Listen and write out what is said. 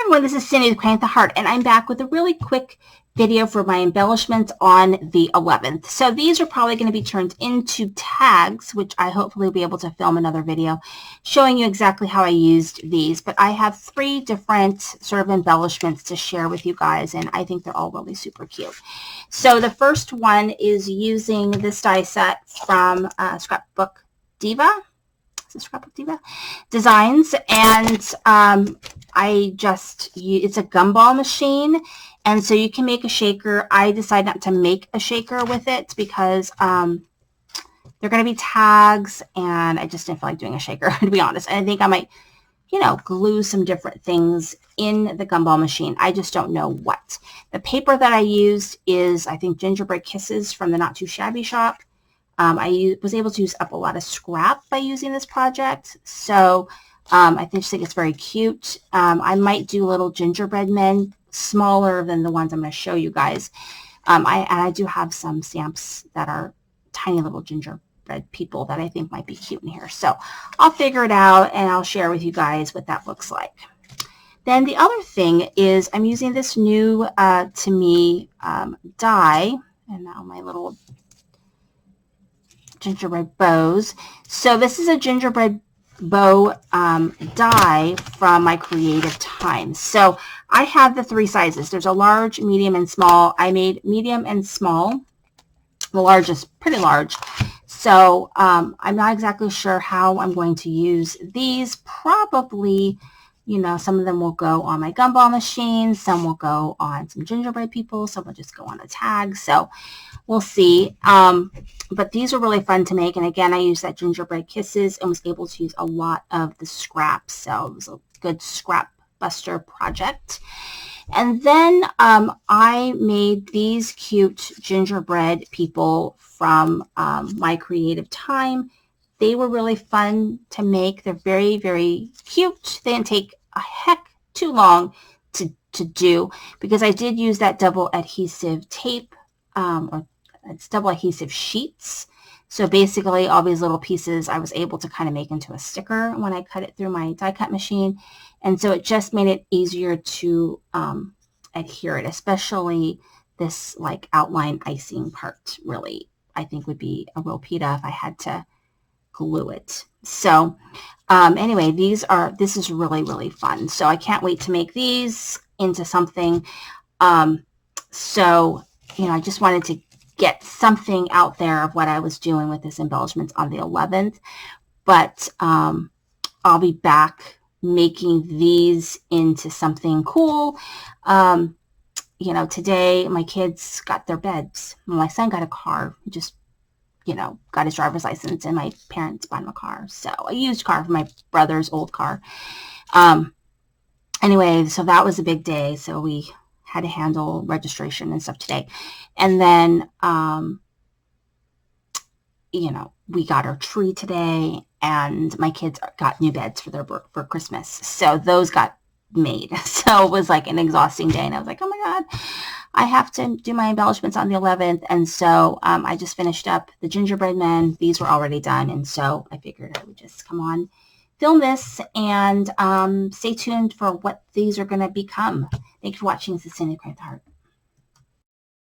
Everyone, this is Cindy with Crank the Heart, and I'm back with a really quick video for my embellishments on the 11th. So these are probably going to be turned into tags, which I hopefully will be able to film another video showing you exactly how I used these. But I have 3 different sort of embellishments to share with you guys, and I think they're all really super cute. So the first one is using this die set from Scrapbook Diva. Scrapbook Diva Designs, and it's a gumball machine, and so you can make a shaker. I decided not to make a shaker with it because they're going to be tags, and I just didn't feel like doing a shaker, to be honest. And I think I might, glue some different things in the gumball machine. I just don't know what. The paper that I used is, I think, Gingerbread Kisses from the Not Too Shabby shop. I was able to use up a lot of scrap by using this project, so I just think it's very cute. I might do little gingerbread men, smaller than the ones I'm going to show you guys. I do have some stamps that are tiny little gingerbread people that I think might be cute in here. So I'll figure it out, and I'll share with you guys what that looks like. Then the other thing is I'm using this new, to me, die, and now my little gingerbread bows. So this is a gingerbread bow die from my creative time. So I have the 3 sizes. There's a large, medium, and small. I made medium and small. The large is pretty large. So I'm not exactly sure how I'm going to use these. Probably, some of them will go on my gumball machine. Some will go on some gingerbread people. Some will just go on a tag. So we'll see. But these are really fun to make. And again, I used that Gingerbread Kisses and was able to use a lot of the scraps. So it was a good scrap buster project. And then I made these cute gingerbread people from my creative time. They were really fun to make. They're very, very cute. They didn't take a heck too long to do because I did use that double adhesive tape, or it's double adhesive sheets. So basically all these little pieces I was able to kind of make into a sticker when I cut it through my die cut machine. And so it just made it easier to adhere it, especially this like outline icing part really, I think would be a real pita if I had to glue it. So anyway, this is really, really fun. So I can't wait to make these into something. So, I just wanted to get something out there of what I was doing with this embellishments on the 11th. But I'll be back making these into something cool. Today my kids got their beds. My son got a car. He just, got his driver's license, and my parents bought him a car. So a used car from my brother's old car. Anyway, so that was a big day. So we had to handle registration and stuff today. And then, we got our tree today, and my kids got new beds for Christmas. So those got made. So it was like an exhausting day, and I was like, oh my God, I have to do my embellishments on the 11th. And so I just finished up the gingerbread men. These were already done, and so I figured I would just come on, film this, and stay tuned for what these are going to become. Thanks for watching. This is Cindy with Crank the Heart.